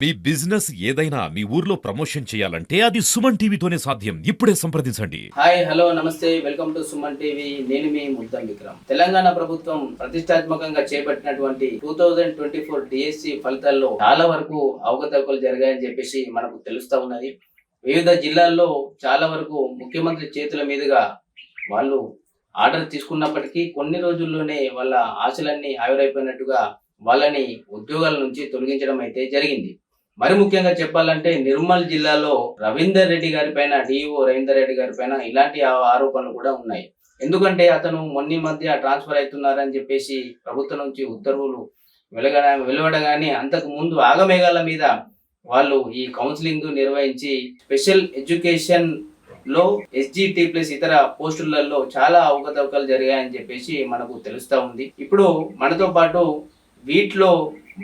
మీ business ఏదైనా మీ ఊర్లో promotion చేయాలంటే అది సుమన్ టీవీతోనే సాధ్యం. ఇప్పుడే సంప్రదించండి. హాయ్ హలో నమస్తే వెల్కమ్ టు సుమన్ టీవీ. నేను మీ ముద్దం విక్రమ్. తెలంగాణ ప్రభుత్వం ప్రతిష్టాత్మకంగా చేపట్టినటువంటి 2024 డిఎస్సి ఫలితాల్లో చాలా వరకు అవకతవకలు జరిగాయని చెప్పేసి మనకు తెలుస్తా ఉన్నది. వివిధ జిల్లాల్లో చాలా వరకు ముఖ్యమంత్రి చేతుల మీదుగా వాళ్ళు ఆర్డర్ తీసుకున్నప్పటికీ కొన్ని రోజుల్లోనే వాళ్ళ ఆశలన్నీ ఆవిరైపోయినట్టుగా వాళ్ళని ఉద్యోగాల నుంచి తొలగించడం అయితే జరిగింది. మరి ముఖ్యంగా చెప్పాలంటే నిర్మల్ జిల్లాలో రవీందర్ రెడ్డి గారి పైన డిఓ రవీందర్ రెడ్డి గారి పైన ఇలాంటి ఆరోపణలు కూడా ఉన్నాయి. ఎందుకంటే అతను మొన్న మధ్య ట్రాన్స్ఫర్ అవుతున్నారని చెప్పేసి ప్రభుత్వం నుంచి ఉత్తర్వులు వెలువడగానే అంతకు ముందు ఆగమేఘాల మీద వాళ్ళు ఈ కౌన్సిలింగ్ నిర్వహించి స్పెషల్ ఎడ్యుకేషన్ లో ఎస్జిటి ప్లస్ ఇతర పోస్టులలో చాలా అవకతవకలు జరిగాయని చెప్పేసి మనకు తెలుస్తా ఉంది. ఇప్పుడు మనతో పాటు వీటిలో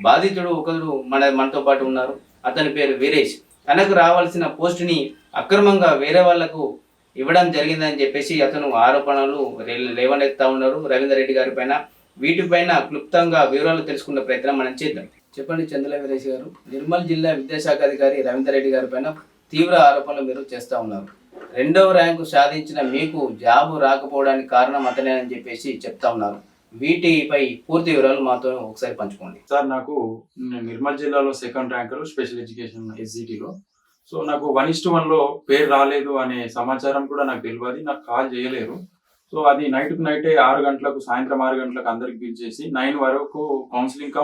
బాధితుడు ఒకరు మనతో పాటు ఉన్నారు. అతని పేరు వీరేష్. తనకు రావాల్సిన పోస్టుని అక్రమంగా వేరే వాళ్లకు ఇవ్వడం జరిగిందని చెప్పేసి అతను ఆరోపణలు లేవనెత్తా ఉన్నారు రవీందర్ రెడ్డి గారి పైన. వీటిపైన క్లుప్తంగా వివరాలు తెలుసుకునే ప్రయత్నం మనం చేద్దాం. చెప్పండి చంద్ర వీరేష్ గారు, నిర్మల్ జిల్లా విద్యాశాఖ అధికారి రవీందర్ రెడ్డి గారి పైన తీవ్ర ఆరోపణలు మీరు చేస్తూ ఉన్నారు. 2వ ర్యాంకు సాధించిన మీకు జాబు రాకపోవడానికి కారణం అతనేనని చెప్పేసి చెప్తా ఉన్నారు. వీటిపై పూర్తి వివరాలు మాతో ఒకసారి పంచుకోండి. సార్, నాకు నిర్మల్ జిల్లాలో 2nd ర్యాంకర్ స్పెషల్ ఎడ్యుకేషన్ ఎస్జిటిలో. సో నాకు 1:1 పేరు రాలేదు అనే సమాచారం కూడా నాకు తెలియదు. నాకు కాల్ చేయలేరు. సో అది నైటే 6 గంటలకు, సాయంత్రం 6 గంటలకు అందరికి పిలిచేసి 9 వరకు కౌన్సిలింగ్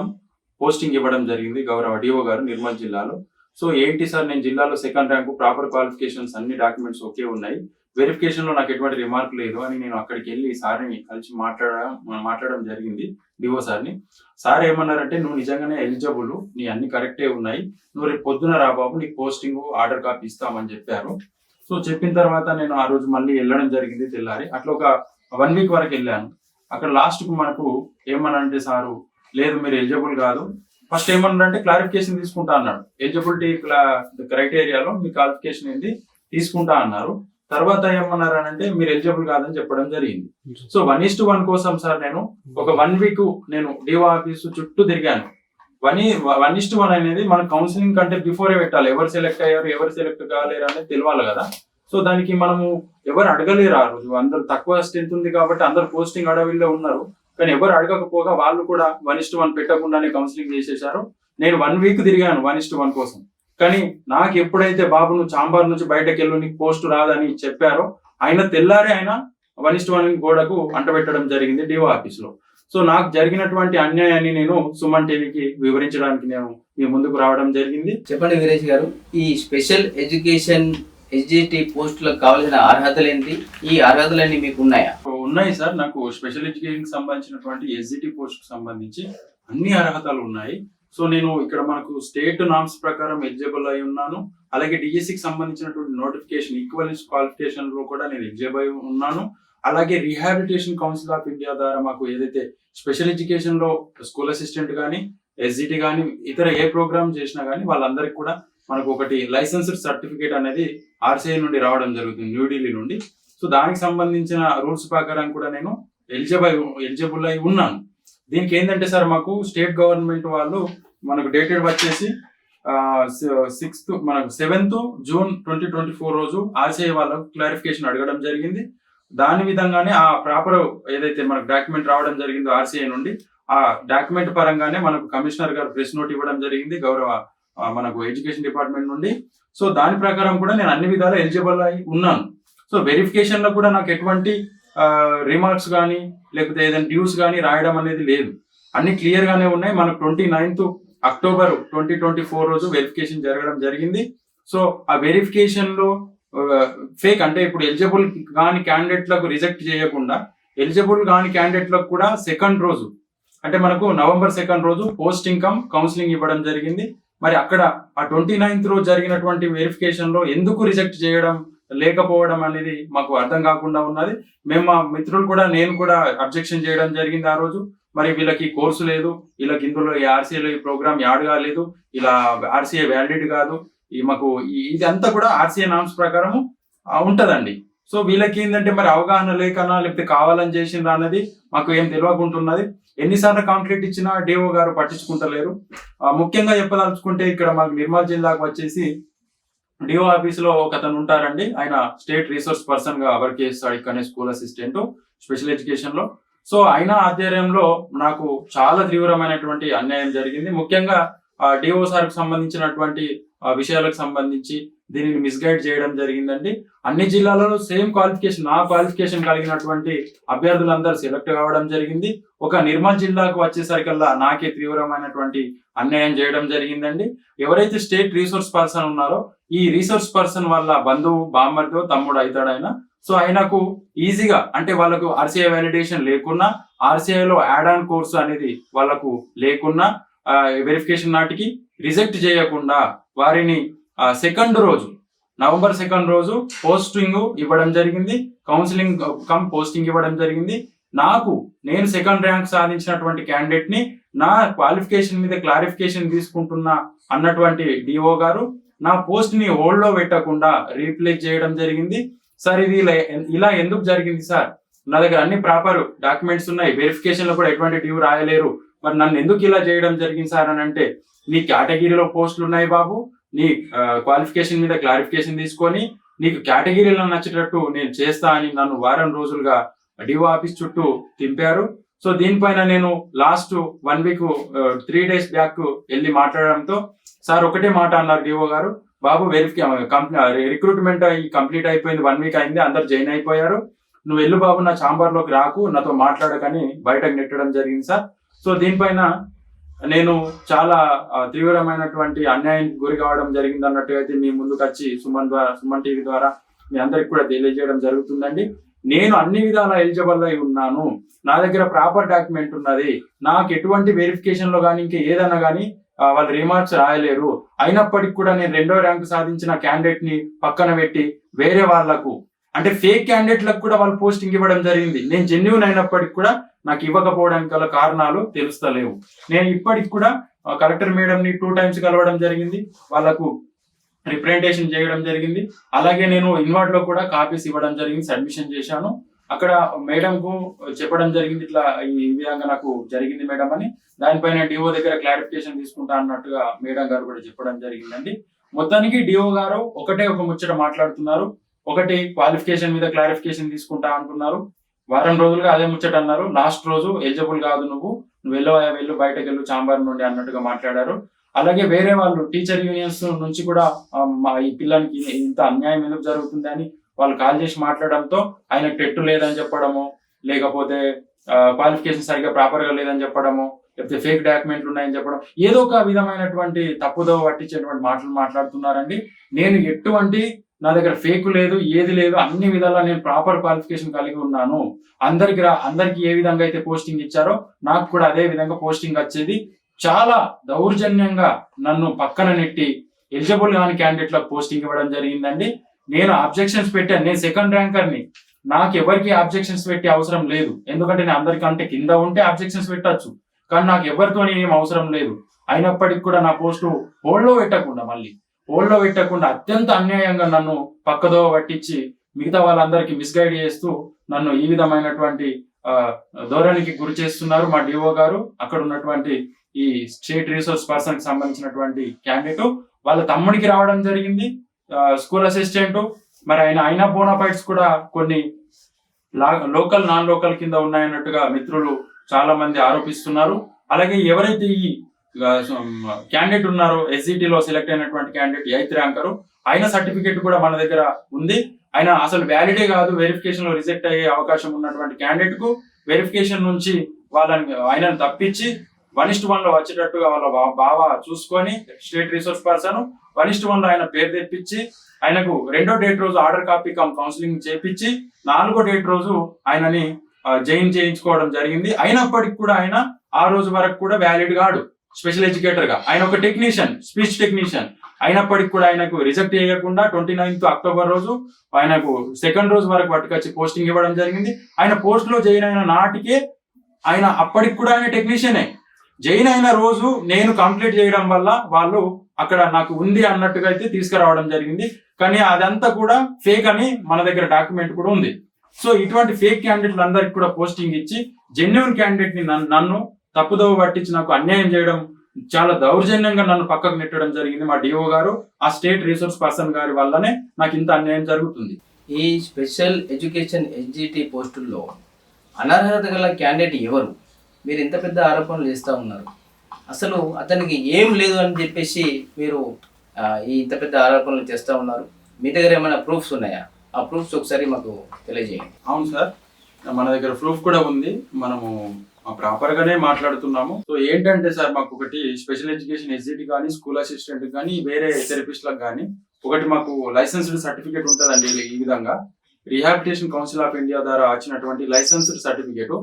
పోస్టింగ్ ఇవ్వడం జరిగింది గౌరవ డిఓ గారు నిర్మల్ జిల్లాలో. సో ఏంటి సార్, నేను జిల్లాలో 2nd ర్యాంకు, ప్రాపర్ క్వాలిఫికేషన్స్, అన్ని డాక్యుమెంట్స్ ఓకే ఉన్నాయి, వెరిఫికేషన్ లో నాకు ఎటువంటి రిమార్క్ లేదు అని నేను అక్కడికి వెళ్ళి సార్ని కలిసి మాట్లాడడం జరిగింది డిఓ సార్ని. సార్ ఏమన్నారంటే, నువ్వు నిజంగానే ఎలిజిబుల్, నీ అన్ని కరెక్టే ఉన్నాయి, నువ్వు రేపు పొద్దున రా బాబు, నీకు పోస్టింగ్ ఆర్డర్ కాపీ ఇస్తామని చెప్పారు. సో చెప్పిన తర్వాత నేను ఆ రోజు మళ్ళీ వెళ్ళడం జరిగింది తెల్లారి. అట్లా ఒక 1 వీక్ వరకు వెళ్ళాను. అక్కడ లాస్ట్ కు మనకు ఏమన్నారంటే, సారు లేదు మీరు ఎలిజిబుల్ కాదు. ఫస్ట్ ఏమన్నారంటే క్లారిఫికేషన్ తీసుకుంటా అన్నాడు. ఎలిజిబిలిటీ క్రైటీరియాలో మీ క్వాలిఫికేషన్ ఏంటి తీసుకుంటా అన్నారు. తర్వాత ఏమన్నారు అంటే, మీరు ఎలిజిబుల్ కాదని చెప్పడం జరిగింది. సో 1:1 కోసం సార్ నేను ఒక 1 వీక్ నేను డిఓ ఆఫీసు చుట్టూ తిరిగాను. 1:1 అనేది మన కౌన్సిలింగ్ కంటే బిఫోరే పెట్టాలి. ఎవరు సెలెక్ట్ అయ్యారు, ఎవరు సెలెక్ట్ కాలేరు అనేది తెలియాలి కదా. సో దానికి మనము ఎవరు అడగలేరు. ఆ రోజు అందరు తక్కువ స్ట్రెంత్ ఉంది కాబట్టి అందరు పోస్టింగ్ అడవిలో ఉన్నారు. కానీ ఎవరు అడగకపోగా వాళ్ళు కూడా 1:1 పెట్టకుండానే కౌన్సిలింగ్ చేసేసారు. నేను 1 వీక్ తిరిగాను 1:1 కోసం. కానీ నాకు ఎప్పుడైతే బాబు నువ్వు చాంబార్ నుంచి బయటకు వెళ్ళు, నీకు పోస్ట్ రాదని చెప్పారో ఆయన తెల్లారే ఆయన 1:1 గోడకు అంటబెట్టడం జరిగింది డిఓ ఆఫీస్లో. సో నాకు జరిగినటువంటి అన్యాయాన్ని నేను సుమన్ టీవీకి వివరించడానికి నేను మీ ముందుకు రావడం జరిగింది. చెప్పండి వీరేష్ గారు, ఈ స్పెషల్ ఎడ్యుకేషన్ ఎస్జిటి పోస్టులకు కావాల్సిన అర్హతలు ఏంటి? ఈ అర్హతలన్నీ మీకు ఉన్నాయా? ఉన్నాయి సార్. నాకు స్పెషల్ ఎడ్యుకేషన్ సంబంధించినటువంటి ఎస్జిటి పోస్ట్ సంబంధించి అన్ని అర్హతలు ఉన్నాయి. సో నేను ఇక్కడ మనకు స్టేట్ నామ్స్ ప్రకారం ఎలిజిబుల్ అయి ఉన్నాను. అలాగే డిఎస్సికి సంబంధించినటువంటి నోటిఫికేషన్ ఈక్వలెన్స్ క్వాలిఫికేషన్ లో కూడా నేను ఎలిజిబుల్ అయి ఉన్నాను. అలాగే రీహాబిలిటేషన్ కౌన్సిల్ ఆఫ్ ఇండియా ద్వారా మాకు ఏదైతే స్పెషల్ ఎడ్యుకేషన్ లో స్కూల్ అసిస్టెంట్ కానీ, ఎస్జిటి కానీ, ఇతర ఏ ప్రోగ్రామ్ చేసినా కానీ వాళ్ళందరికీ కూడా మనకు ఒకటి లైసెన్స్డ్ సర్టిఫికేట్ అనేది ఆర్సిఐ నుండి రావడం జరుగుతుంది, న్యూఢిల్లీ నుండి. సో దానికి సంబంధించిన రూల్స్ ప్రకారం కూడా నేను ఎలిజిబుల్ అయి ఉన్నాను. దీనికి ఏంటంటే సార్, మాకు స్టేట్ గవర్నమెంట్ వాళ్ళు మనకు డేటెడ్ వచ్చేసి 7th జూన్ 2024 రోజు ఆర్సిఐ వాళ్ళకు క్లారిఫికేషన్ అడగడం జరిగింది. దాని విధంగానే ఆ ప్రాపర్ ఏదైతే మనకు డాక్యుమెంట్ రావడం జరిగిందో ఆర్సిఐ నుండి, ఆ డాక్యుమెంట్ పరంగానే మనకు కమిషనర్ గారు ప్రెస్ నోట్ ఇవ్వడం జరిగింది గౌరవ మనకు ఎడ్యుకేషన్ డిపార్ట్మెంట్ నుండి. సో దాని ప్రకారం కూడా నేను అన్ని విధాలా ఎలిజిబుల్ అయి ఉన్నాను. సో వెరిఫికేషన్ లో కూడా నాకు ఎటువంటి రిమార్క్స్ కానీ లేకపోతే ఏదైనా డ్యూస్ కానీ రాయడం అనేది లేదు. అన్ని క్లియర్ గానే ఉన్నాయి. మనకు 29th అక్టోబర్ 2024 రోజు వెరిఫికేషన్ జరగడం జరిగింది. సో ఆ వెరిఫికేషన్ లో ఫేక్ అంటే ఇప్పుడు ఎలిజిబుల్ కాని క్యాండిడేట్లకు రిజెక్ట్ చేయకుండా ఎలిజిబుల్ కాని క్యాండిడేట్లకు కూడా 2nd రోజు అంటే మనకు నవంబర్ 2nd రోజు పోస్టింగ్ కౌన్సిలింగ్ ఇవ్వడం జరిగింది. మరి అక్కడ ఆ 29th రోజు జరిగినటువంటి వెరిఫికేషన్ లో ఎందుకు రిజెక్ట్ చేయడం లేకపోవడం అనేది మాకు అర్థం కాకుండా ఉన్నది. మేము మా మిత్రులు కూడా, నేను కూడా అబ్జెక్షన్ చేయడం జరిగింది ఆ రోజు. మరి వీళ్ళకి కోర్సు లేదు, వీళ్ళకి ఇందులో ఈ ఆర్సీఐలో ఈ ప్రోగ్రామ్ యాడ్ కాలేదు, ఇలా ఆర్సీఐ వ్యాలిడ్ కాదు, ఈ మాకు ఇదంతా కూడా ఆర్సీఐ నామ్స్ ప్రకారము ఉంటదండి. సో వీళ్ళకి ఏంటంటే మరి అవగాహన లేకనా లేకపోతే కావాలని చేసిండ్రా అన్నది మాకు ఏం తెలియకుంటున్నది. ఎన్నిసార్లు కంప్లైంట్ ఇచ్చినా డిఓ గారు పట్టించుకుంటలేరు. ముఖ్యంగా చెప్పదలుచుకుంటే ఇక్కడ మాకు నిర్మల్ జిల్లాకు వచ్చేసి డిఓ ఆఫీస్ లో ఒక అతను ఉంటారండి. ఆయన స్టేట్ రిసోర్స్ పర్సన్ గా వర్క్ చేస్తాడు ఇక్కడనే, స్కూల్ అసిస్టెంట్ స్పెషల్ ఎడ్యుకేషన్ లో. సో ఆయన ఆధ్వర్యంలో నాకు చాలా తీవ్రమైనటువంటి అన్యాయం జరిగింది. ముఖ్యంగా డిఓ సార్ కు సంబంధించినటువంటి విషయాలకు సంబంధించి దీనిని మిస్గైడ్ చేయడం జరిగిందండి. అన్ని జిల్లాలలో సేమ్ క్వాలిఫికేషన్, నా క్వాలిఫికేషన్ కలిగినటువంటి అభ్యర్థులందరూ సెలెక్ట్ కావడం జరిగింది. ఒక నిర్మల్ జిల్లాకు వచ్చేసరికల్లా నాకే తీవ్రమైనటువంటి అన్యాయం చేయడం జరిగిందండి. ఎవరైతే స్టేట్ రిసోర్స్ పర్సన్ ఉన్నారో ఈ రిసోర్స్ పర్సన్ వాళ్ళ బంధువు, బామ్మర్దో, తమ్ముడు అవుతాడు ఆయన. సో ఆయనకు ఈజీగా అంటే వాళ్ళకు ఆర్సీఐ వ్యాలిడేషన్ లేకున్నా, ఆర్సీఐలో యాడ్ ఆన్ కోర్సు అనేది వాళ్ళకు లేకున్నా, వెరిఫికేషన్ నాటికి రిజెక్ట్ చేయకుండా వారిని సెకండ్ రోజు, నవంబర్ 2 రోజు పోస్టింగ్ ఇవ్వడం జరిగింది. కౌన్సిలింగ్ కమ్ పోస్టింగ్ ఇవ్వడం జరిగింది. నేను సెకండ్ ర్యాంక్ సాధించినటువంటి క్యాండిడేట్ ని నా క్వాలిఫికేషన్ మీద క్లారిఫికేషన్ తీసుకుంటున్నా అన్నటువంటి డిఓ గారు నా పోస్ట్ ని హోల్డ్ లో పెట్టకుండా రీప్లేస్ చేయడం జరిగింది. సార్ ఇది ఇలా ఎందుకు జరిగింది సార్? నా దగ్గర అన్ని ప్రాపర్ డాక్యుమెంట్స్ ఉన్నాయి, వెరిఫికేషన్ లో కూడా ఎటువంటి డ్యూ రాయలేరు, మరి నన్ను ఎందుకు ఇలా చేయడం జరిగింది సార్ అని అంటే, నీ కేటగిరీలో పోస్టులు ఉన్నాయి బాబు, నీ క్వాలిఫికేషన్ మీద క్లారిఫికేషన్ తీసుకొని నీకు కేటగిరీలో నచ్చేటట్టు నేను చేస్తా అని నన్ను వారం రోజులుగా డిఓ ఆఫీస్ చుట్టూ తింపారు. సో దీనిపైన నేను లాస్ట్ 1 వీక్ 3 days బ్యాక్ వెళ్ళి మాట్లాడడంతో సార్ ఒకటే మాట అన్నారు డిఓ గారు, బాబు రిక్రూట్మెంట్ కంప్లీట్ అయిపోయింది, 1 వీక్ అయింది, అందరు జాయిన్ అయిపోయారు, నువ్వు వెళ్ళు బాబు, నా ఛాంబర్ లోకి రాకు, నాతో మాట్లాడకని బయటకు నెట్టడం జరిగింది సార్. సో దీనిపైన నేను చాలా తీవ్రమైనటువంటి అన్యాయానికి గురి కావడం జరిగింది అన్నట్టుగా అయితే మీ ముందుకు వచ్చి సుమన్ టీవీ ద్వారా మీ అందరికి కూడా తెలియజేయడం జరుగుతుందండి. నేను అన్ని విధాలా ఎలిజిబుల్ అయి ఉన్నాను, నా దగ్గర ప్రాపర్ డాక్యుమెంట్ ఉన్నది, నాకు ఎటువంటి వెరిఫికేషన్ లో కానీ ఇంకా ఏదైనా కానీ వాళ్ళు రిమార్క్స్ రాయలేరు. అయినప్పటికీ కూడా నేను 2వ ర్యాంకు సాధించిన క్యాండిడేట్ ని పక్కన పెట్టి వేరే వాళ్లకు అంటే ఫేక్ క్యాండిడేట్లకు కూడా వాళ్ళు పోస్టింగ్ ఇవ్వడం జరిగింది. నేను జెన్యూన్ అయినప్పటికి కూడా నాకు ఇవ్వకపోవడానికి గల కారణాలు తెలుస్తలేవు. నేను ఇప్పటికి కూడా కలెక్టర్ మేడం ని 2 times కలవడం జరిగింది, వాళ్ళకు రిప్రజెంటేషన్ చేయడం జరిగింది. అలాగే నేను ఇన్వార్డ్ లో కూడా కాపీస్ ఇవ్వడం జరిగింది, సబ్మిషన్ చేశాను. అక్కడ మేడం కు చెప్పడం జరిగింది, ఇట్లా ఈ విధంగా నాకు జరిగింది మేడం అని. దానిపైన డిఓ దగ్గర క్లారిఫికేషన్ తీసుకుంటా అన్నట్టుగా మేడం గారు కూడా చెప్పడం జరిగిందండి. మొత్తానికి డిఓ గారు ఒక ముచ్చట మాట్లాడుతున్నారు. ఒకటి క్వాలిఫికేషన్ మీద క్లారిఫికేషన్ తీసుకుంటా అంటున్నారు, వారం రోజులుగా అదే ముచ్చట అన్నారు. లాస్ట్ రోజు ఎలిజిబుల్ కాదు, నువ్వు వెళ్ళు బయటకు వెళ్ళు ఛాంబర్ నుండి అన్నట్టుగా మాట్లాడారు. అలాగే వేరే వాళ్ళు టీచర్ యూనియన్స్ నుంచి కూడా ఈ పిల్లలకి ఇంత అన్యాయం ఎందుకు జరుగుతుంది అని వాళ్ళు కాల్ చేసి మాట్లాడడంతో ఆయన టెట్టు లేదని చెప్పడము, లేకపోతే క్వాలిఫికేషన్ సరిగ్గా ప్రాపర్ గా లేదని చెప్పడము, లేకపోతే ఫేక్ డాక్యుమెంట్లు ఉన్నాయని చెప్పడం, ఏదో ఒక విధమైనటువంటి తప్పుదో పట్టించేటువంటి మాటలు మాట్లాడుతున్నారండి. నేను ఎటువంటి నా దగ్గర ఫేక్ లేదు, ఏది లేదు, అన్ని విధాలా నేను ప్రాపర్ క్వాలిఫికేషన్ కలిగి ఉన్నాను. అందరికి ఏ విధంగా అయితే పోస్టింగ్ ఇచ్చారో నాకు కూడా అదే విధంగా పోస్టింగ్ వచ్చేది. చాలా దౌర్జన్యంగా నన్ను పక్కన నెట్టి ఎలిజిబుల్ కాని క్యాండిడేట్లకు పోస్టింగ్ ఇవ్వడం జరిగిందండి. నేను అబ్జెక్షన్స్ పెట్టాను, నేను సెకండ్ ర్యాంకర్ని, నాకు ఎవరికి అబ్జెక్షన్స్ పెట్టే అవసరం లేదు. ఎందుకంటే నేను అందరికంటే కింద ఉంటే అబ్జెక్షన్స్ పెట్టచ్చు, కానీ నాకు ఎవరితో ఏం అవసరం లేదు. అయినప్పటికీ కూడా నా పోస్టు హోల్డ్లో పెట్టకుండా అత్యంత అన్యాయంగా నన్ను పక్కదో పట్టించి మిగతా వాళ్ళందరికీ మిస్గైడ్ చేస్తూ నన్ను ఈ విధమైనటువంటి ధోరణికి గురి చేస్తున్నారు మా డిఓ గారు. అక్కడ ఉన్నటువంటి ఈ స్టేట్ రిసోర్స్ పర్సన్ కి సంబంధించినటువంటి క్యాండిడేట్ వాళ్ళ తమ్ముడికి రావడం జరిగింది, స్కూల్ అసిస్టెంట్. మరి అయినా బోనాఫైడ్స్ కూడా కొన్ని లోకల్ నాన్ లోకల్ కింద ఉన్నాయన్నట్టుగా మిత్రులు చాలా మంది ఆరోపిస్తున్నారు. అలాగే ఎవరైతే ఈ క్యాండిడేట్ ఉన్నారో ఎస్జిటిలో సెలెక్ట్ అయినటువంటి క్యాండిడేట్ 8th ర్యాంకర్, ఆయన సర్టిఫికేట్ కూడా మన దగ్గర ఉంది. ఆయన అసలు వ్యాలిడే కాదు, వెరిఫికేషన్ లో రిజెక్ట్ అయ్యే అవకాశం ఉన్నటువంటి క్యాండిడేట్ కు వెరిఫికేషన్ నుంచి ఆయనను తప్పించి 1:1 లో వచ్చేటట్టుగా వాళ్ళ బావ చూసుకొని స్టేట్ రిసోర్స్ పర్సన్ 1:1 లో ఆయన పేరు తెప్పించి ఆయనకు 2వ డేట్ రోజు ఆర్డర్ కాపీ కౌన్సిలింగ్ చేపించి 4వ డేట్ రోజు ఆయనని జాయిన్ చేయించుకోవడం జరిగింది. అయినప్పటికీ కూడా ఆయన ఆ రోజు వరకు కూడా వ్యాలిడ్ కాడు స్పెషల్ ఎడ్యుకేటర్ గా. ఆయన ఒక టెక్నీషియన్, స్పీచ్ టెక్నీషియన్. అయినప్పటికీ కూడా ఆయనకు రిజెక్ట్ చేయకుండా 29th అక్టోబర్ రోజు ఆయనకు 2nd రోజు వరకు పట్టుకొచ్చి పోస్టింగ్ ఇవ్వడం జరిగింది. ఆయన పోస్ట్ లో జాయిన్ అయిన నాటికే ఆయన అప్పటికి కూడా ఆయన టెక్నీషియనే. జాయిన్ అయిన రోజు నేను కంప్లీట్ చేయడం వల్ల వాళ్ళు అక్కడ నాకు ఉంది అన్నట్టుగా అయితే తీసుకురావడం జరిగింది. కానీ అదంతా కూడా ఫేక్ అని మన దగ్గర డాక్యుమెంట్ కూడా ఉంది. సో ఇటువంటి ఫేక్ క్యాండిడేట్లు అందరికి కూడా పోస్టింగ్ ఇచ్చి జెన్యున్ క్యాండిడేట్ ని నన్ను తప్పుదోవ పట్టించి నాకు అన్యాయం చేయడం, చాలా దౌర్జన్యంగా నన్ను పక్కకు నెట్టడం జరిగింది. మా డిఓ గారు, ఆ స్టేట్ రిసోర్స్ పర్సన్ గారి వల్లనే నాకు ఇంత అన్యాయం జరుగుతుంది. ఈ స్పెషల్ ఎడ్యుకేషన్ ఎస్జిటి పోస్టుల్లో అనర్హత గల క్యాండిడేట్ ఎవరు? మీరు ఇంత పెద్ద ఆరోపణలు చేస్తూ ఉన్నారు, అసలు అతనికి ఏం లేదు అని చెప్పేసి మీరు ఈ ఇంత పెద్ద ఆరోపణలు చేస్తూ ఉన్నారు. మీ దగ్గర ఏమైనా ప్రూఫ్స్ ఉన్నాయా? ఆ ప్రూఫ్స్ ఒకసారి మాకు తెలియజేయండి. అవును సార్, మన దగ్గర ప్రూఫ్ కూడా ఉంది. మనము ప్రాపర్ గానే మాట్లాడుతున్నాము. సో ఏంటంటే సార్, మాకు ఒకటి స్పెషల్ ఎడ్యుకేషన్ ఎస్జిటి కానీ, స్కూల్ అసిస్టెంట్ కానీ, వేరే థెరపిస్ట్లకు కానీ ఒకటి మాకు లైసెన్స్డ్ సర్టిఫికేట్ ఉంటుందండి. ఈ విధంగా రిహాబిలిటేషన్ కౌన్సిల్ ఆఫ్ ఇండియా ద్వారా వచ్చినటువంటి లైసెన్స్డ్ సర్టిఫికేట్,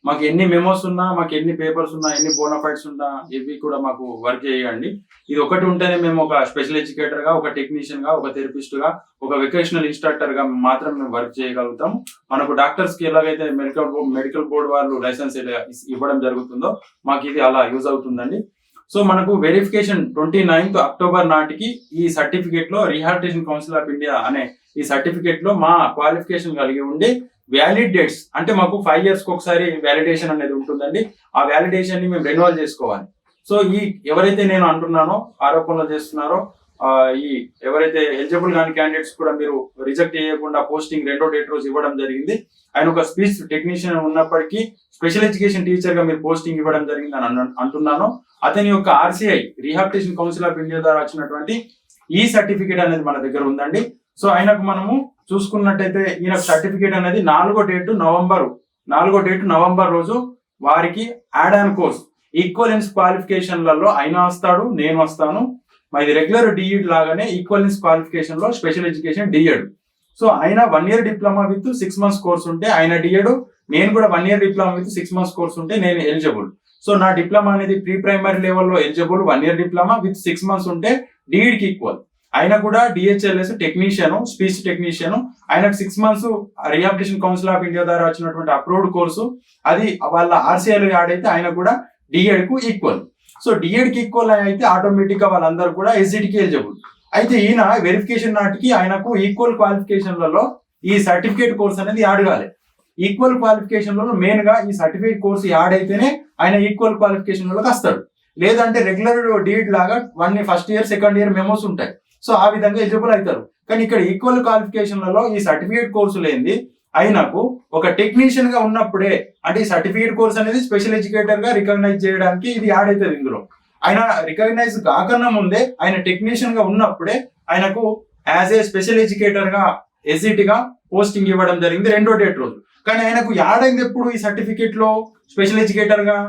మాకు ఎన్ని మెమోస్ ఉన్నా, మాకు ఎన్ని పేపర్స్ ఉన్నా, ఎన్ని బోనాఫైడ్స్ ఉన్నా, ఇవి కూడా మాకు వర్క్ చేయండి. ఇది ఒకటి ఉంటేనే మేము ఒక స్పెషల్ ఎడ్యుకేటర్ గా, ఒక టెక్నీషియన్ గా, ఒక థెరపిస్ట్ గా, ఒక వెకేషనల్ ఇన్స్ట్రక్టర్ గా మాత్రం మేము వర్క్ చేయగలుగుతాం. మనకు డాక్టర్స్ కి ఎలాగైతే మెడికల్ బోర్డు వాళ్ళు లైసెన్స్ ఇవ్వడం జరుగుతుందో మాకు ఇది అలా యూజ్ అవుతుందండి. సో మనకు వెరిఫికేషన్ 29th అక్టోబర్ నాటికి ఈ సర్టిఫికేట్ లో రిహాబిలిటేషన్ కౌన్సిల్ ఆఫ్ ఇండియా అనే ఈ సర్టిఫికేట్ లో మా క్వాలిఫికేషన్ కలిగి ఉండి వ్యాలిడ్ డేట్స్, అంటే మాకు 5 years ఒకసారి వ్యాలిడేషన్ అనేది ఉంటుందండి. ఆ వ్యాలిడేషన్ ని మేము రెన్యువల్ చేసుకోవాలి. సో ఈ ఎవరైతే నేను అంటున్నానో, ఆరోపణలు చేస్తున్నారో, ఈ ఎవరైతే ఎలిజిబుల్ కాని క్యాండిడేట్స్ కూడా మీరు రిజెక్ట్ చేయకుండా పోస్టింగ్ 2వ డేట్ రోజు ఇవ్వడం జరిగింది. ఆయన ఒక స్పీచ్ టెక్నీషియన్ ఉన్నప్పటికీ స్పెషల్ ఎడ్యుకేషన్ టీచర్ గా మీరు పోస్టింగ్ ఇవ్వడం జరిగింది అని అంటున్నాను. అతని యొక్క RCI rehabilitation council of India ద్వారా వచ్చినటువంటి ఈ సర్టిఫికేట్ అనేది మన దగ్గర ఉందండి. సో ఆయనకు మనము చూసుకున్నట్టయితే ఈయన సర్టిఫికేట్ అనేది 4వ డేట్ నవంబర్ రోజు వారికి యాడ్ ఆన్ కోర్స్ ఈక్వలెన్స్ క్వాలిఫికేషన్లలో ఆయన వస్తాడు, నేను వస్తాను. ఇది రెగ్యులర్ డిఈడ్ లాగానే ఈక్వలెన్స్ క్వాలిఫికేషన్ లో స్పెషల్ ఎడ్యుకేషన్ డిఎడ్. సో ఆయన 1 year diploma with 6 months course ఉంటే ఆయన డిఎడ్, నేను కూడా 1 year diploma with 6 months course ఉంటే నేను ఎలిజిబుల్. సో నా డిప్లొమా అనేది ప్రీ ప్రైమరీ లెవెల్లో eligible, 1 year diploma with 6 months ఉంటే డిఈడ్ కి ఈక్వల్. ఆయన కూడా డిహెచ్ఎల్ఎస్ టెక్నీషియన్, స్పీచ్ టెక్నీషియన్. ఆయనకు 6 months rehabilitation council of India ద్వారా వచ్చినటువంటి అప్రూవ్డ్ కోర్సు, అది వాళ్ళ RCIలో యాడ్ అయితే ఆయన కూడా డిఎడ్ కు ఈక్వల్. సో డిఎడ్ కి ఈక్వల్ అయితే ఆటోమేటిక్ గా వాళ్ళందరూ కూడా ఎస్జిటికి ఎలిజిబుల్. అయితే ఈయన వెరిఫికేషన్ నాటికి ఆయనకు ఈక్వల్ క్వాలిఫికేషన్లలో ఈ సర్టిఫికేట్ కోర్స్ అనేది యాడ్ కాలేదు. ఈక్వల్ క్వాలిఫికేషన్లలో మెయిన్ గా ఈ సర్టిఫికేట్ కోర్స్ యాడ్ అయితేనే ఆయన ఈక్వల్ క్వాలిఫికేషన్లోకి వస్తాడు. లేదంటే రెగ్యులర్ డిఎడ్ లాగా 1st year 2nd year memos ఉంటాయి. సో ఆ విధంగా ఎలిజిబుల్ అవుతారు. కానీ ఇక్కడ ఈక్వల్ క్వాలిఫికేషన్లలో ఈ సర్టిఫికేట్ కోర్సు లేనిది ఆయనకు ఒక టెక్నీషియన్ గా ఉన్నప్పుడే, అంటే ఈ సర్టిఫికేట్ కోర్స్ అనేది స్పెషల్ ఎడ్యుకేటర్ గా రికగ్నైజ్ చేయడానికి ఇది యాడ్ అవుతుంది. ఇందులో ఆయన రికగ్నైజ్ కాకన్నా ముందే ఆయన టెక్నీషియన్ గా ఉన్నప్పుడే ఆయనకు యాజ్ ఏ స్పెషల్ ఎడ్యుకేటర్ గా ఎస్జిటి గా పోస్టింగ్ ఇవ్వడం జరిగింది 2వ డేట్ రోజు. కానీ ఆయనకు యాడ్ అయింది ఎప్పుడు ఈ సర్టిఫికేట్ లో స్పెషల్ ఎడ్యుకేటర్ గా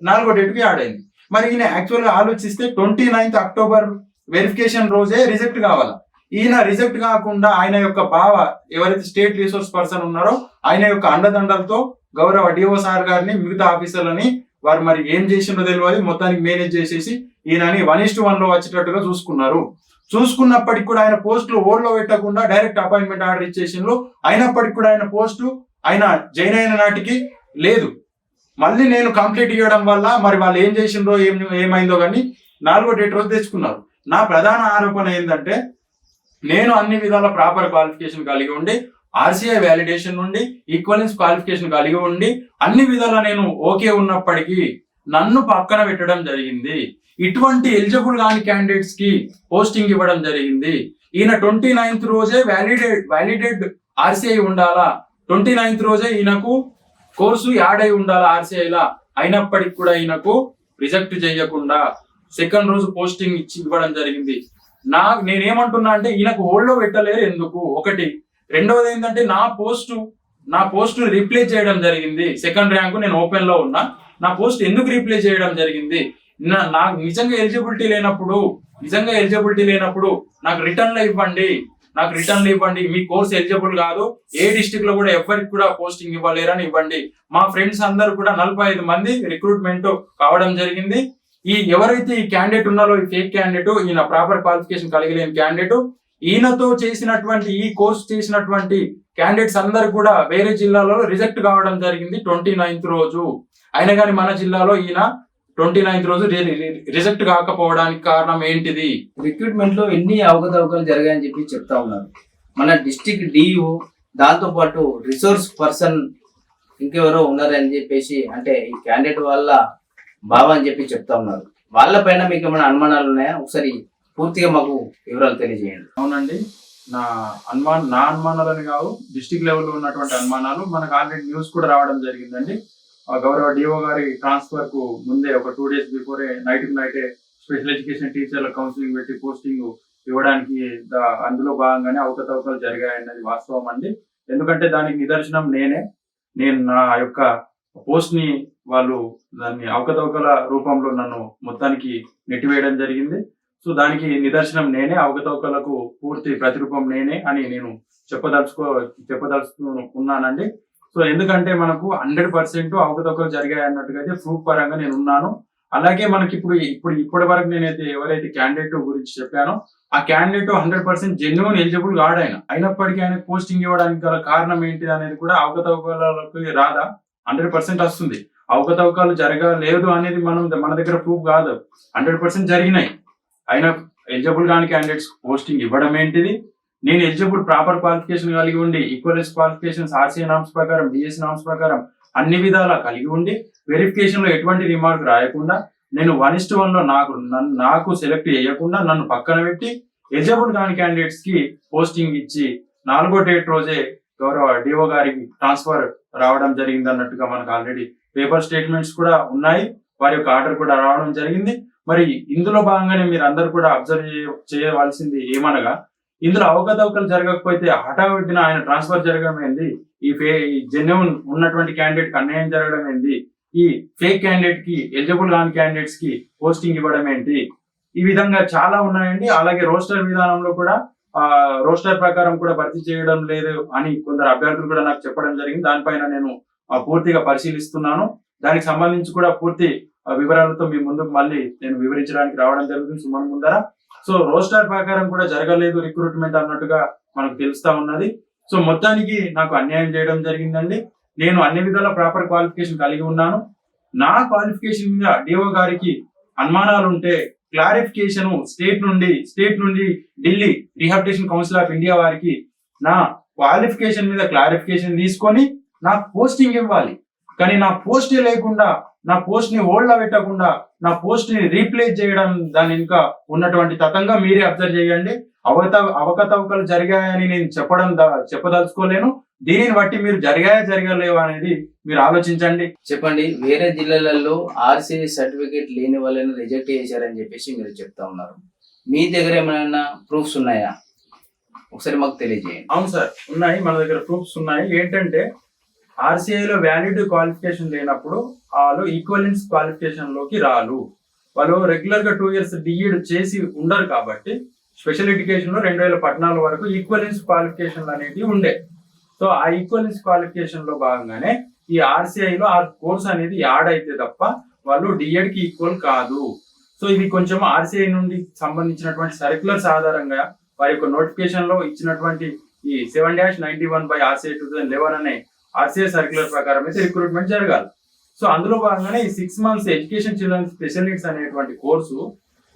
4వ డేట్ కి యాడ్ అయింది. మరి ఈయన యాక్చువల్ గా ఆలోచిస్తే 29th అక్టోబర్ వెరిఫికేషన్ రోజే రిజెక్ట్ కావాలి. ఈయన రిజెక్ట్ కాకుండా ఆయన యొక్క బావ ఎవరైతే స్టేట్ రిసోర్స్ పర్సన్ ఉన్నారో ఆయన యొక్క అండదండలతో గౌరవ డిఓ సార్ గారిని, మిగతా ఆఫీసర్లని వారు మరి ఏం చేసిందో తెలియదు, మొత్తానికి మేనేజ్ చేసేసి ఈయనని 1:1 వచ్చేటట్టుగా చూసుకున్నారు. చూసుకున్నప్పటికి కూడా ఆయన పోస్టులు ఓల్డ్లో పెట్టకుండా డైరెక్ట్ అపాయింట్మెంట్ ఆర్డర్ ఇచ్చేసిండ్రు. అయినప్పటికీ కూడా ఆయన పోస్టు ఆయన జాయిన్ అయిన నాటికి లేదు. మళ్ళీ నేను కంప్లీట్ ఇవ్వడం వల్ల మరి వాళ్ళు ఏం చేసిండ్రో ఏమైందో కానీ 4వ డేట్ రోజు తెచ్చుకున్నారు. నా ప్రధాన ఆరోపణ ఏంటంటే, నేను అన్ని విధాల ప్రాపర్ క్వాలిఫికేషన్ కలిగి ఉండి, RCI వ్యాలిడేషన్ నుండి ఈక్వలెన్స్ క్వాలిఫికేషన్ కలిగి ఉండి, అన్ని విధాల నేను ఓకే ఉన్నప్పటికీ నన్ను పక్కన పెట్టడం జరిగింది. ఇటువంటి ఎలిజిబుల్ కాని క్యాండిడేట్స్ కి పోస్టింగ్ ఇవ్వడం జరిగింది. ఈయన 29th రోజే వ్యాలిడేట్ RCI ఉండాలా, 29th రోజే ఈయనకు కోర్సు యాడ్ అయి ఉండాలా RCIలా. అయినప్పటికీ కూడా ఈయనకు రిజెక్ట్ చేయకుండా 2nd రోజు పోస్టింగ్ ఇవ్వడం జరిగింది. నేనేమంటున్నా అంటే, ఈయనకు హోల్డ్ లో పెట్టలేరు ఎందుకు? ఒకటి. రెండవది ఏంటంటే, నా పోస్టు రీప్లేస్ చేయడం జరిగింది. 2nd ర్యాంకు నేను ఓపెన్ లో ఉన్నా, నా పోస్ట్ ఎందుకు రీప్లేస్ చేయడం జరిగింది? నాకు నిజంగా ఎలిజిబిలిటీ లేనప్పుడు నాకు రిటర్న్ లో ఇవ్వండి. మీ కోర్స్ ఎలిజిబుల్ కాదు, ఏ డిస్ట్రిక్ట్ లో కూడా ఎవరికి కూడా పోస్టింగ్ ఇవ్వలేరని ఇవ్వండి. మా ఫ్రెండ్స్ అందరూ కూడా 45 మంది రిక్రూట్మెంట్ కావడం జరిగింది. ఎవరైతే ఈ క్యాండిడేట్ ఉన్నారో, ఈ ఫేక్ క్యాండిడేట్, ఈయన ప్రాపర్ క్వాలిఫికేషన్ కలిగి లేని క్యాండిడేట్, ఈయనతో చేసినటువంటి ఈ కోర్స్ చేసినటువంటి క్యాండిడేట్స్ అందరు కూడా వేరే జిల్లాలో రిజెక్ట్ కావడం జరిగింది 29th రోజు. అయినా కానీ మన జిల్లాలో ఈయన 29th రోజు రిజెక్ట్ కాకపోవడానికి కారణం ఏంటిది? రిక్రూట్మెంట్ లో ఎన్ని అవకతవకలు జరిగాయని చెప్పి చెప్తా ఉన్నారు. మన డిస్ట్రిక్ట్ డిఓ దాంతో పాటు రిసోర్స్ పర్సన్ ఇంకెవరో ఉన్నారని చెప్పేసి, అంటే ఈ క్యాండిడేట్ వాళ్ళ బావ అని చెప్పి చెప్తా ఉన్నారు. వాళ్ళపైన మీకు ఏమైనా అనుమానాలు ఉన్నాయా? ఒకసారి పూర్తిగా మాకు వివరాలు తెలియజేయండి. అవునండి, నా అనుమానాలని కావు, డిస్ట్రిక్ట్ లెవెల్లో ఉన్నటువంటి అనుమానాలు. మనకు ఆల్రెడీ న్యూస్ కూడా రావడం జరిగిందండి. గౌరవ డిఓ గారి ట్రాన్స్ఫర్ కు ముందే ఒక 2 days బిఫోరే నైటే స్పెషల్ ఎడ్యుకేషన్ టీచర్ల కౌన్సిలింగ్ పెట్టి పోస్టింగ్ ఇవ్వడానికి అందులో భాగంగానే అవకతవకలు జరిగాయన్నది వాస్తవం అండి. ఎందుకంటే దానికి నిదర్శనం నేను నా యొక్క పోస్ట్ ని వాళ్ళు దాన్ని అవకతవకల రూపంలో నన్ను మొత్తానికి నెట్టివేయడం జరిగింది. సో దానికి నిదర్శనం నేనే, అవకతవకలకు పూర్తి ప్రతిరూపం నేనే అని నేను చెప్పదలుచుకున్నానండి. సో ఎందుకంటే మనకు 100% అవకతవకలు జరిగాయి అన్నట్టుగా అయితే ప్రూఫ్ పరంగా నేను ఉన్నాను. అలాగే మనకి ఇప్పటి వరకు నేనైతే ఎవరైతే క్యాండిడేట్ గురించి చెప్పానో ఆ క్యాండిడేట్ 100% జెన్యున్ ఎలిజిబుల్ కాడు. అయినప్పటికీ ఆయన పోస్టింగ్ ఇవ్వడానికి గల కారణం ఏంటి అనేది కూడా అవకతవకలకు రాదా? 100% వస్తుంది. అవకతవకలు జరగలేదు అనేది మన దగ్గర ప్రూఫ్ కాదు, 100% జరిగినాయి. అయినా ఎలిజిబుల్ కాని క్యాండిడేట్స్ పోస్టింగ్ ఇవ్వడం ఏంటిది? నేను ఎలిజిబుల్ ప్రాపర్ క్వాలిఫికేషన్ కలిగి ఉండి, ఈక్వలెన్స్ క్వాలిఫికేషన్స్ ఆర్సీఐ నామ్స్ ప్రకారం, డిఎస్ నామ్స్ ప్రకారం అన్ని విధాలా కలిగి ఉండి, వెరిఫికేషన్ లో ఎటువంటి రిమార్క్ రాయకుండా, నేను 1:1 లో నాకు సెలెక్ట్ చేయకుండా నన్ను పక్కన పెట్టి ఎలిజిబుల్ కాని క్యాండిడేట్స్ కి పోస్టింగ్ ఇచ్చి 4వ డేట్ రోజే గౌరవ డిఓ గారికి ట్రాన్స్ఫర్ రావడం జరిగింది అన్నట్టుగా మనకు ఆల్రెడీ పేపర్ స్టేట్మెంట్స్ కూడా ఉన్నాయి. వారి యొక్క ఆర్డర్ కూడా రావడం జరిగింది. మరి ఇందులో భాగంగానే మీరు అందరు కూడా అబ్జర్వ్ చేయవలసింది ఏమనగా, ఇందులో అవకతవకలు జరగకపోతే హఠావిడిన ఆయన ట్రాన్స్ఫర్ జరగడం ఏంది? ఈ జెన్యున్ ఉన్నటువంటి క్యాండిడేట్ కి అన్యాయం జరగడం ఏంది? ఈ ఫేక్ క్యాండిడేట్ కి, ఎలిజిబుల్ కాని క్యాండిడేట్స్ కి పోస్టింగ్ ఇవ్వడం ఏంటి? ఈ విధంగా చాలా ఉన్నాయండి. అలాగే రోస్టర్ విధానంలో కూడా రోస్టర్ ప్రకారం కూడా భర్తీ చేయడం లేదు అని కొందరు అభ్యర్థులు కూడా నాకు చెప్పడం జరిగింది. దానిపైన నేను పూర్తిగా పరిశీలిస్తున్నాను. దానికి సంబంధించి కూడా పూర్తి వివరాలతో మీ ముందుకు మళ్ళీ నేను వివరించడానికి రావడం జరుగుతుంది సుమన్ ముందర. సో రోస్టర్ ప్రకారం కూడా జరగలేదు రిక్రూట్మెంట్ అన్నట్టుగా మనకు తెలుస్తా ఉన్నది. సో మొత్తానికి నాకు అన్యాయం చేయడం జరిగిందండి. నేను అన్ని విధాల ప్రాపర్ క్వాలిఫికేషన్ కలిగి ఉన్నాను. నా క్వాలిఫికేషన్ మీద డిఓ గారికి అనుమానాలు ఉంటే క్లారిఫికేషన్ స్టేట్ నుండి Delhi rehabilitation council of India వారికి నా క్వాలిఫికేషన్ మీద క్లారిఫికేషన్ తీసుకొని నాకు పోస్టింగ్ ఇవ్వాలి. కానీ నా పోస్టే లేకుండా, నా పోస్ట్ ని హోల్డ్ పెట్టకుండా, నా పోస్ట్ ని రీప్లేస్ చేయడం, దాని ఇంకా ఉన్నటువంటి తతంగా మీరే అబ్జర్వ్ చేయండి. అవకతవకలు జరిగాయని నేను చెప్పదలుచుకోలేను. దీనిని బట్టి మీరు జరగలేవు అనేది మీరు ఆలోచించండి. చెప్పండి, వేరే జిల్లాలలో ఆర్సీఐ సర్టిఫికేట్ లేని వాళ్ళని రిజెక్ట్ చేశారని చెప్పేసి మీరు చెప్తా ఉన్నారు. మీ దగ్గర ఏమైనా ప్రూఫ్స్ ఉన్నాయా? ఒకసారి మాకు తెలియజేయండి. అవును సార్, ఉన్నాయి. మన దగ్గర ప్రూఫ్స్ ఉన్నాయి. ఏంటంటే ఆర్సీఐలో వ్యాలిడ్ క్వాలిఫికేషన్ లేనప్పుడు వాళ్ళు ఈక్వలెన్స్ క్వాలిఫికేషన్ లోకి రాలు. వాళ్ళు రెగ్యులర్ గా 2 years డిఈడ్ చేసి ఉండరు కాబట్టి స్పెషల్ ఎడ్యుకేషన్ లో 2014 వరకు ఈక్వలెన్స్ క్వాలిఫికేషన్ అనేవి ఉండే. సో ఆ ఈక్వలెన్స్ క్వాలిఫికేషన్ లో భాగంగానే ఈ ఆర్సీఐలో ఆ కోర్స్ అనేది యాడ్ అయితే తప్ప వాళ్ళు డిఎడ్ కి ఈక్వల్ కాదు. సో ఇది కొంచెం ఆర్సీఐ నుండి సంబంధించినటువంటి సర్క్యులర్స్ ఆధారంగా వారి యొక్క నోటిఫికేషన్ లో ఇచ్చినటువంటి ఈ 7-91/RCI 2011 అనే ఆర్సీఐ సర్క్యులర్ ప్రకారం అయితే రిక్రూట్మెంట్ జరగాలి. సో అందులో భాగంగానే ఈ 6 months education children special needs అనేటువంటి కోర్సు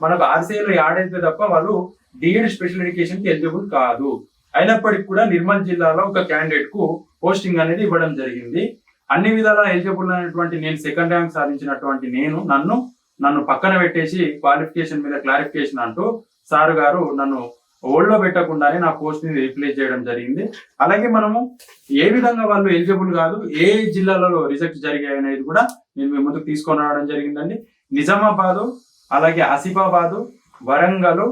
మనకు ఆర్సీఐలో యాడ్ అయితే తప్ప వాళ్ళు డిఎడ్ స్పెషల్ ఎడ్యుకేషన్ కి ఎలిజిబుల్ కాదు. అయినప్పటికీ కూడా నిర్మల్ జిల్లాలో ఒక క్యాండిడేట్ కు పోస్టింగ్ అనేది ఇవ్వడం జరిగింది. అన్ని విధాలా ఎలిజిబుల్ అయినటువంటి నేను 2nd ర్యాంక్ సాధించినటువంటి నన్ను పక్కన పెట్టేసి క్వాలిఫికేషన్ మీద క్లారిఫికేషన్ అంటూ సార్ గారు నన్ను హోల్డ్లో పెట్టకుండానే నా పోస్ట్ ని రీప్లేస్ చేయడం జరిగింది. అలాగే మనము ఏ విధంగా వాళ్ళు ఎలిజిబుల్ కాదు, ఏ జిల్లాలలో రిజెక్ట్ జరిగాయి అనేది కూడా నేను మీ ముందుకు తీసుకొని రావడం జరిగిందండి. నిజామాబాదు, అలాగే ఆసిఫాబాదు, వరంగల్,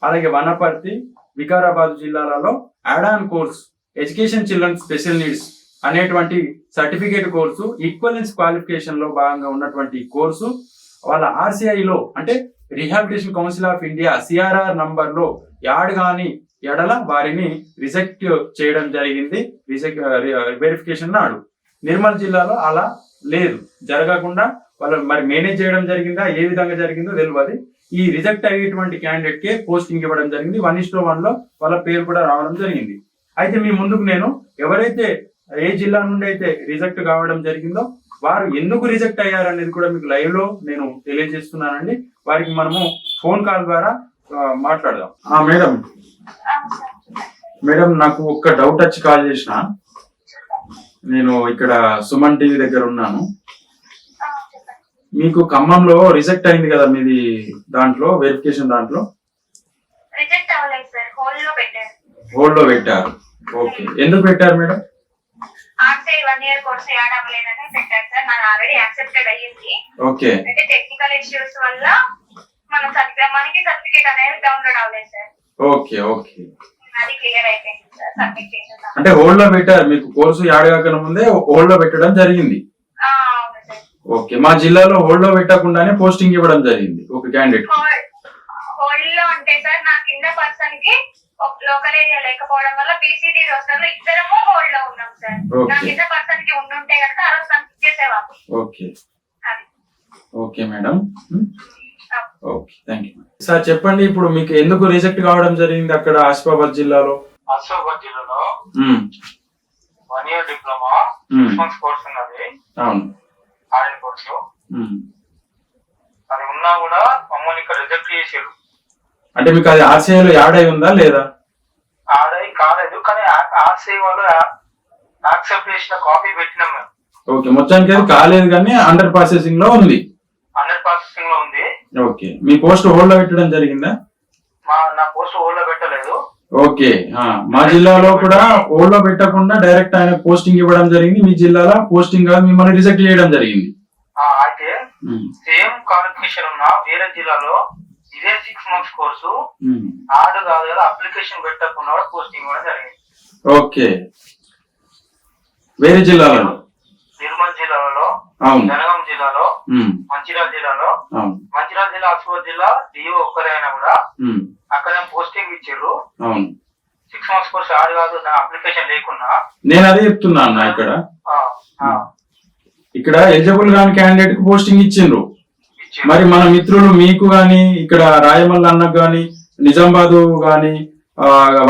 అలాగే వనపర్తి, వికారాబాద్ జిల్లాలలో add on course education children special needs అనేటువంటి సర్టిఫికేట్ కోర్సు ఈక్వలెన్స్ క్వాలిఫికేషన్ లో భాగంగా ఉన్నటువంటి కోర్సు వాళ్ళ ఆర్సీఐలో అంటే rehabilitation council of India CRR number లో యాడ్ గాని ఎడల వారిని రిజెక్ట్ చేయడం జరిగింది. వెరిఫికేషన్ నాడు నిర్మల్ జిల్లాలో అలా లేదు, జరగకుండా వాళ్ళు మరి మేనేజ్ చేయడం జరిగిందా, ఏ విధంగా జరిగిందో తెలియదు. ఈ రిజెక్ట్ అయ్యేటువంటి క్యాండిడేట్ కే పోస్టింగ్ ఇవ్వడం జరిగింది. 1:1 లో వాళ్ళ పేరు కూడా రావడం జరిగింది. అయితే మీ ముందుకు నేను ఎవరైతే ఏ జిల్లా నుండి అయితే రిజెక్ట్ కావడం జరిగిందో వారు ఎందుకు రిజెక్ట్ అయ్యారు అనేది కూడా మీకు లైవ్ లో నేను తెలియజేస్తున్నానండి. వారికి మనము ఫోన్ కాల్ ద్వారా మాట్లాడదాం. మేడం మేడం నాకు ఒక్క డౌట్ వచ్చి కాల్ చేసిన. నేను ఇక్కడ సుమన్ టీవీ దగ్గర ఉన్నాను. మీకు ఖమ్మంలో రిజెక్ట్ అయింది కదా మీది, దాంట్లో వెరిఫికేషన్ దాంట్లో రిజెక్ట్ అవ్వలేదు సార్, హోల్డ్ లో పెట్టారు. ఓకే, ఎందుకు పెట్టారు madam? RC 1 year course add అవ్వలేదని పెట్టారు సార్. నాది ఆల్రెడీ యాక్సెప్టెడ్ అయ్యింది. ఓకే, అయితే టెక్నికల్ ఇష్యూస్ వల్ల మనకి సర్టిఫికేట్ అనేది డౌన్లోడ్ అవ్వలేదు సార్. ఓకే ఓకే, అది క్లియర్ అయిపోయింది సార్, సబ్మిట్ చేసేసాం. అంటే హోల్డ్ లో పెట్టారు, మీకు కోర్సు యాడ్ కాక ముందే హోల్డ్ లో పెట్టడం జరిగింది. అవును సార్. ఓకే, మా జిల్లాలో హోల్డ్ లో పెట్టకుండానే పోస్టింగ్ ఇవ్వడం జరిగింది ఒక క్యాండిడేట్. హోల్డ్ లో అంటే సార్ నా కింద పర్సన్ కి లోకల్ ఏరియా లేకపోవడం వల్ల బీసీడీ రోస్టర్ లో ఇద్దరము హోల్డ్ లో ఉన్నాం సార్. నా కింద పర్సన్ కి ఉండుంటే కనుక ఆ రోజు కన్సిడర్ చేసేవాళ్ళు. Okay okay madam, okay thank you. Sir చెప్పండి, ఇప్పుడు మీకు ఎందుకు రిజెక్ట్ కావడం జరిగింది అక్కడ ఆసిఫాబాద్ జిల్లాలో? ఆసిఫాబాద్ జిల్లాలో 1 year డిప్లొమా 6 months కోర్స్ ఉన్నది. అవును, ఆర్ఎన్ కోర్సు. అది ఉన్నా కూడా మమ్మల్ని ఇక్కడ రిజెక్ట్ చేసారు. అంటే మీకు అది ఆర్సీఐలో యాడ్ అయి ఉందా లేదా? యాడ్ అయి కాలేదు, కానీ ఆర్సీఐ వాళ్ళు యాక్సెప్ట్ చేసిన కాపీ పెట్టినాం మేము. ఓకే, మొత్తానికి అది కాలేదు కానీ అండర్ ప్రాసెసింగ్ లో ఉంది. అండర్ ప్రాసెసింగ్ లో ఉంది. ఓకే, మీ పోస్ట్ హోల్డ్ లో పెట్టడం జరిగిందా? నా పోస్ట్ హోల్డ్ లో పెట్టలేదు. ఓకే, మా జిల్లాలో కూడా హోల్డ్ లో పెట్టకుండా డైరెక్ట్ ఆయన పోస్టింగ్ ఇవ్వడం జరిగింది. మీ జిల్లాలో పోస్టింగ్ కాదు, మిమ్మల్ని రిజెక్ట్ చేయడం జరిగింది. అయితే సేమ్ క్వాలిఫికేషన్ ఉన్న వేరే జిల్లాలో ఇదే 6 months కోర్సు ఆర్డు కాదు కదా, అప్లికేషన్ పెట్టకుండా పోస్టింగ్ ఇవ్వడం జరిగింది. ఓకే, వేరే జిల్లాలో నిర్మల్ జిల్లాలో, అవును, జనగాం జిల్లాలో, మంచిర్యాల జిల్లాలో. మంచిర్యాల జిల్లా, ఆసిఫాబాద్ జిల్లా డిఓ ఒక్కరే అయినా కూడా అక్కడ పోస్టింగ్ ఇచ్చారు. అవును, 6 months కోర్స్ ఆడు కాదు, దాని అప్లికేషన్ లేకున్నా. నేను అదే చెప్తున్నా అన్న, ఇక్కడ ఎలిజిబుల్ కాని క్యాండిడేట్ కి పోస్టింగ్ ఇచ్చిండ్రు. మరి మన మిత్రులు మీకు గాని, ఇక్కడ రాయమల్ల అన్నకు గాని, నిజామాబాద్ గాని,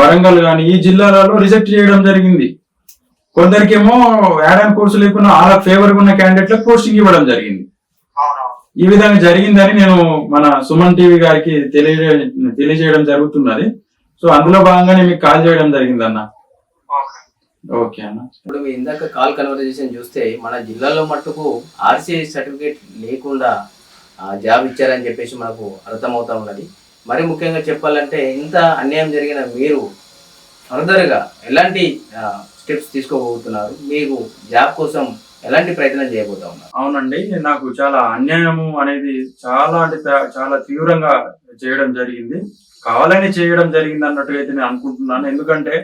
వరంగల్ గాని ఈ జిల్లాలలో రిజెక్ట్ చేయడం జరిగింది. కొందరికేమో యాడ్ ఆన్ కోర్సు లేకుండా వాళ్ళ ఫేవర్ ఉన్న క్యాండిడేట్లకు పోస్టింగ్ ఇవ్వడం జరిగింది. ఈ విధంగా జరిగిందని నేను మన సుమన్ టీవీ గారికి తెలియజేయడం జరుగుతున్నది. సో అందులో భాగంగానే మీకు కాల్ చేయడం జరిగింది అన్న. ఓకే అన్న, ఇప్పుడు మీ ఇందాక కాల్ కన్వర్జేషన్ చూస్తే మన జిల్లాలో మట్టుకు ఆర్సీఐ సర్టిఫికేట్ లేకుండా జాబ్ ఇచ్చారని చెప్పేసి మనకు అర్థమవుతా ఉన్నది. మరి ముఖ్యంగా చెప్పాలంటే ఇంత అన్యాయం జరిగిన మీరు ఫర్దర్గా ఎలాంటి స్టెప్స్ తీసుకోబోతున్నారు? మీకు జాబ్ కోసం ఎలాంటి ప్రయత్నం చేయబోతా ఉన్నారు? అవునండి, నాకు చాలా అన్యాయము అనేది చాలా అంటే చాలా తీవ్రంగా చేయడం జరిగింది. కావాలని చేయడం జరిగింది అన్నట్టుగా అయితే నేను అనుకుంటున్నాను. ఎందుకంటే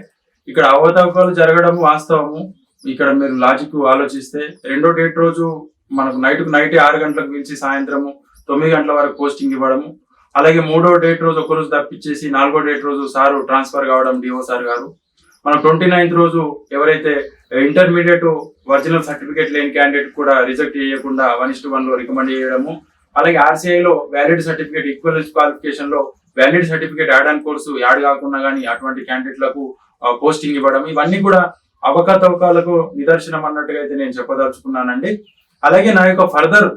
ఇక్కడ అవకతవకలు జరగడం వాస్తవము. ఇక్కడ మీరు లాజిక్ ఆలోచిస్తే రెండో డేట్ రోజు మనకు నైట్ 6 గంటలకు పిలిచి సాయంత్రము 9 గంటల వరకు పోస్టింగ్ ఇవ్వడము. అలాగే మూడో డేట్ రోజు ఒక రోజు తప్పించేసి 4వ డేట్ రోజు సారు ట్రాన్స్ఫర్ కావడం, డిఓ సార్ గారు. మనం 29th రోజు ఎవరైతే ఇంటర్మీడియట్ ఒరిజినల్ సర్టిఫికేట్ లేని క్యాండిడేట్ కూడా రిజెక్ట్ చేయకుండా 1:1 లో రికమెండ్ చేయడము. అలాగే ఆర్సీఐలో వ్యాలిడ్ సర్టిఫికేట్ ఈక్వలెన్స్ క్వాలిఫికేషన్ లో valid certificate add on course add కాకుండా కానీ అటువంటి క్యాండిడేట్లకు పోస్టింగ్ ఇవ్వడం, ఇవన్నీ కూడా అవకతవకాలకు నిదర్శనం అన్నట్టుగా అయితే నేను చెప్పదలుచుకున్నానండి. అలాగే నా యొక్క ఫర్దర్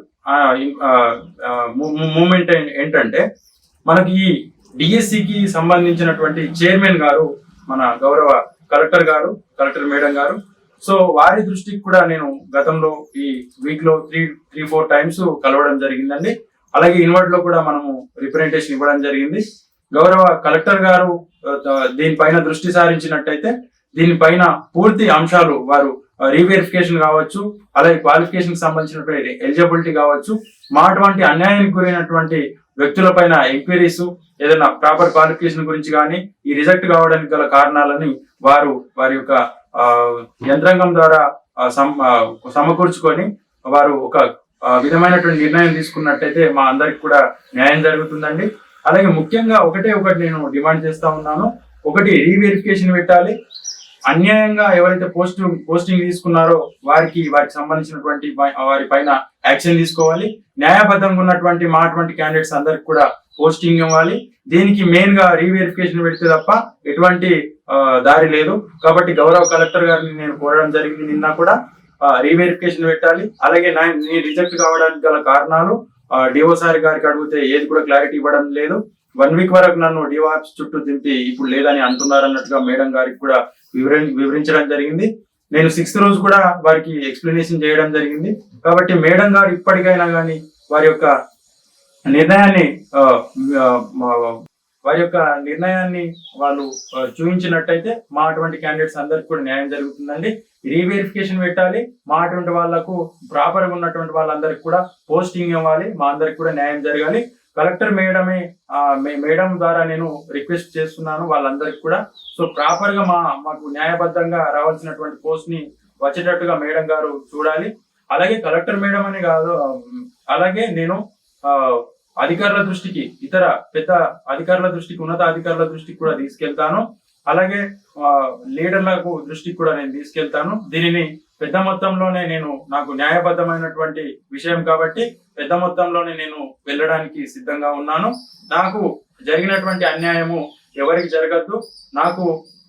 మూమెంట్ ఏంటంటే మనకి ఈ డిఎస్సికి సంబంధించినటువంటి చైర్మన్ గారు, మన గౌరవ కలెక్టర్ మేడం గారు, సో వారి దృష్టికి కూడా నేను గతంలో ఈ వీక్ లో 3-4 times కలవడం జరిగిందండి. అలాగే ఇన్వర్ట్ లో కూడా మనము రిప్రజెంటేషన్ ఇవ్వడం జరిగింది. గౌరవ కలెక్టర్ గారు దీనిపైన దృష్టి సారించినట్టయితే దీనిపైన పూర్తి అంశాలు వారు రీవెరిఫికేషన్ కావచ్చు, అలాగే క్వాలిఫికేషన్ సంబంధించినటువంటి ఎలిజిబిలిటీ కావచ్చు, మా అటువంటి అన్యాయానికి గురైనటువంటి వ్యక్తులపైన ఎంక్వైరీస్, ఏదైనా ప్రాపర్ క్వాలిఫికేషన్ గురించి కానీ ఈ రిజెక్ట్ కావడానికి గల కారణాలని వారి యొక్క యంత్రాంగం ద్వారా సమకూర్చుకొని వారు ఒక విధమైనటువంటి నిర్ణయం తీసుకున్నట్టయితే మా అందరికి కూడా న్యాయం జరుగుతుందండి. అలాగే ముఖ్యంగా ఒకటి నేను డిమాండ్ చేస్తా ఉన్నాను. ఒకటి, రీవెరిఫికేషన్ పెట్టాలి. అన్యాయంగా ఎవరైతే పోస్టింగ్ తీసుకున్నారో వారికి సంబంధించినటువంటి వారి పైన యాక్షన్ తీసుకోవాలి. న్యాయబద్ధంగా ఉన్నటువంటి మా అటువంటి క్యాండిడేట్స్ అందరికి కూడా పోస్టింగ్ ఇవ్వాలి. దీనికి మెయిన్ గా రీవెరిఫికేషన్ పెడితే తప్ప ఎటువంటి దారి లేదు. కాబట్టి గౌరవ కలెక్టర్ గారిని నేను కోరడం జరిగింది నిన్న కూడా. రీవెరిఫికేషన్ పెట్టాలి. అలాగే నేను రిజెక్ట్ కావడానికి గల కారణాలు డిఓ సార్ గారికి అడిగితే ఏది కూడా క్లారిటీ ఇవ్వడం లేదు. 1 వీక్ వరకు నన్ను డిఓ ఆఫీస్ చుట్టూ తింపి ఇప్పుడు లేదని అంటున్నారు అన్నట్టుగా మేడం గారికి కూడా వివరించడం జరిగింది. నేను 6th రోజు కూడా వారికి ఎక్స్ప్లెనేషన్ చేయడం జరిగింది. కాబట్టి మేడం గారు ఇప్పటికైనా కానీ వారి యొక్క నిర్ణయాన్ని వాళ్ళు చూపించినట్టయితే మా అటువంటి క్యాండిడేట్స్ అందరికి కూడా న్యాయం జరుగుతుందండి. రీవెరిఫికేషన్ పెట్టాలి. మా అటువంటి వాళ్లకు ప్రాపర్ గా ఉన్నటువంటి వాళ్ళందరికి కూడా పోస్టింగ్ ఇవ్వాలి. మా అందరికి కూడా న్యాయం జరగాలి. కలెక్టర్ మేడం ద్వారా నేను రిక్వెస్ట్ చేస్తున్నాను వాళ్ళందరికి కూడా. సో ప్రాపర్ గా మాకు న్యాయబద్ధంగా రావాల్సినటువంటి పోస్ట్ ని వచ్చేటట్టుగా మేడం గారు చూడాలి. అలాగే కలెక్టర్ మేడం అని కాదు, అలాగే నేను అధికారుల దృష్టికి, ఇతర పెద్ద అధికారుల దృష్టికి, ఉన్నత అధికారుల దృష్టికి కూడా తీసుకెళ్తాను. అలాగే లీడర్లకు దృష్టికి కూడా నేను తీసుకెళ్తాను. దీనిని పెద్ద మొత్తంలోనే నాకు న్యాయబద్ధమైనటువంటి విషయం కాబట్టి పెద్ద మొత్తంలోనే నేను వెళ్ళడానికి సిద్ధంగా ఉన్నాను. నాకు జరిగినటువంటి అన్యాయము ఎవరికి జరగద్దు. నాకు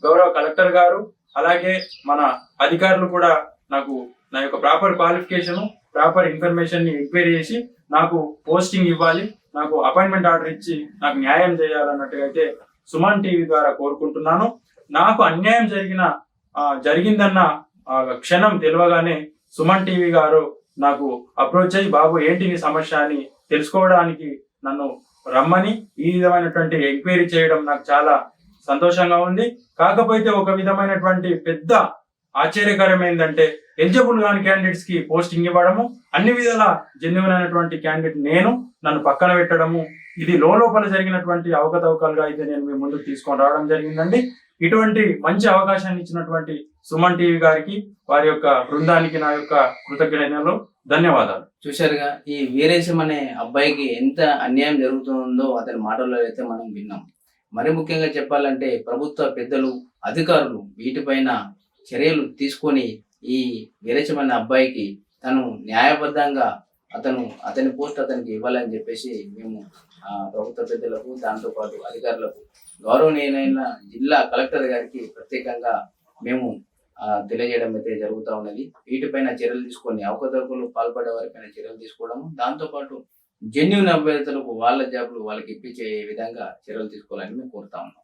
గౌరవ కలెక్టర్ గారు అలాగే మన అధికారులు కూడా నాకు నా యొక్క ప్రాపర్ క్వాలిఫికేషన్, ప్రాపర్ ఇన్ఫర్మేషన్ ని ఎంక్వైరీ చేసి నాకు పోస్టింగ్ ఇవ్వాలి, నాకు అపాయింట్మెంట్ ఆర్డర్ ఇచ్చి నాకు న్యాయం చేయాలన్నట్టుగా అయితే సుమన్ టీవీ ద్వారా కోరుకుంటున్నాను. నాకు అన్యాయం జరిగిందన్న క్షణం తెలియగానే సుమన్ టీవీ గారు నాకు అప్రోచ్ అయ్యి, బాబు ఏంటి నీ సమస్య అని తెలుసుకోవడానికి నన్ను రమ్మని ఈ విధమైనటువంటి ఎంక్వైరీ చేయడం నాకు చాలా సంతోషంగా ఉంది. కాకపోతే ఒక విధమైనటువంటి పెద్ద ఆశ్చర్యకరం ఏంటంటే ఎలిజిబుల్ కాని క్యాండిడేట్స్ కి పోస్టింగ్ ఇవ్వడము, అన్ని విధాల జెన్యున్ అయినటువంటి క్యాండిడేట్ నన్ను పక్కన పెట్టడము, ఇది లోపల జరిగినటువంటి అవకతవకలుగా అయితే నేను మీ ముందుకు తీసుకొని రావడం జరిగిందండి. ఇటువంటి మంచి అవకాశాన్ని ఇచ్చినటువంటి సుమన్ టీవీ గారికి, వారి యొక్క బృందానికి నా యొక్క కృతజ్ఞతలు, ధన్యవాదాలు. చూశారుగా, ఈ వీరేశం అనే అబ్బాయికి ఎంత అన్యాయం జరుగుతుందో అతని మాటల్లో అయితే మనం విన్నాం. మరి ముఖ్యంగా చెప్పాలంటే ప్రభుత్వ పెద్దలు, అధికారులు వీటిపైన చర్యలు తీసుకొని ఈ వీరేశం అనే అబ్బాయికి తను న్యాయబద్ధంగా అతని పోస్ట్ అతనికి ఇవ్వాలని చెప్పేసి మేము ప్రభుత్వ పెద్దలకు, దాంతోపాటు అధికారులకు, గౌరవనీయులైన జిల్లా కలెక్టర్ గారికి ప్రత్యేకంగా మేము తెలియజేయడం అయితే జరుగుతూ ఉన్నది. వీటిపైన చర్యలు తీసుకొని అవకతవకలు పాల్పడే వారిపైన చర్యలు తీసుకోవడము, దాంతోపాటు జెన్యూన్ అభ్యర్థులకు వాళ్ళ జాబులు వాళ్ళకి ఇప్పించే విధంగా చర్యలు తీసుకోవాలని మేము కోరుతా ఉన్నాం.